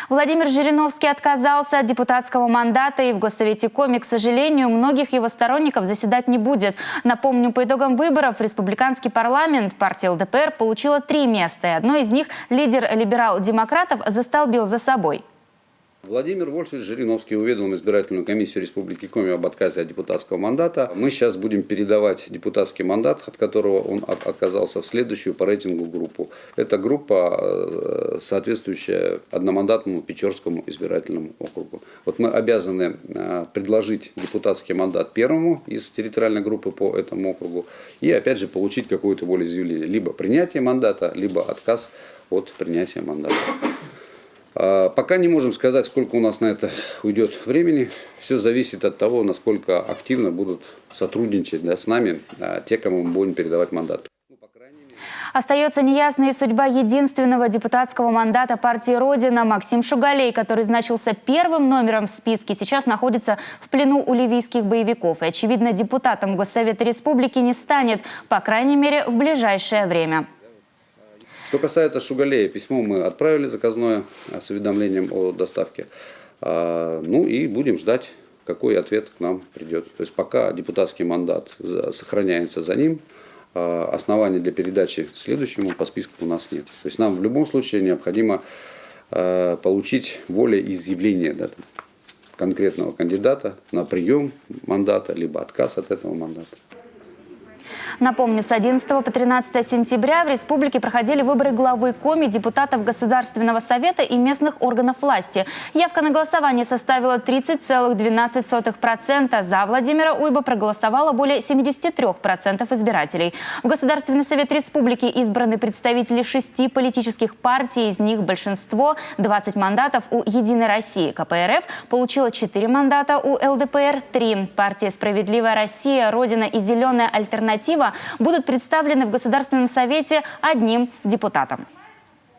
Владимир Жириновский отказался от депутатского мандата, и в Госсовете Коми, к сожалению, многих его сторонников заседать не будет. Напомню, по итогам выборов в республиканский парламент партия ЛДПР получила 3 места, и одно из них лидер либерал-демократов застолбил за собой. Владимир Вольфович Жириновский уведомил избирательную комиссию Республики Коми об отказе от депутатского мандата. Мы сейчас будем передавать депутатский мандат, от которого он отказался, в следующую по рейтингу группу. Это группа, соответствующая одномандатному Печорскому избирательному округу. Вот мы обязаны предложить депутатский мандат первому из территориальной группы по этому округу и опять же получить какое-то волеизъявление. Либо принятие мандата, либо отказ от принятия мандата. Пока не можем сказать, сколько у нас на это уйдет времени. Все зависит от того, насколько активно будут сотрудничать с нами те, кому мы будем передавать мандат. Остается неясной судьба единственного депутатского мандата партии «Родина». Максим Шугалей, который значился первым номером в списке, сейчас находится в плену у ливийских боевиков. И, очевидно, депутатом Госсовета Республики не станет, по крайней мере, в ближайшее время. Что касается Шугалея, письмо мы отправили заказное с уведомлением о доставке. Ну и будем ждать, какой ответ к нам придет. То есть пока депутатский мандат сохраняется за ним, оснований для передачи следующему по списку у нас нет. То есть нам в любом случае необходимо получить волеизъявление конкретного кандидата на прием мандата, либо отказ от этого мандата. Напомню, с 11 по 13 сентября в республике проходили выборы главы Коми, депутатов Государственного совета и местных органов власти. Явка на голосование составила 30,12%. За Владимира Уйба проголосовало более 73% избирателей. В Государственный совет республики избраны представители 6 политических партий. Из них большинство, 20 мандатов у «Единой России». КПРФ получила 4 мандата, у ЛДПР 3. Партия «Справедливая Россия», «Родина» и «Зеленая альтернатива» будут представлены в Государственном совете одним депутатом.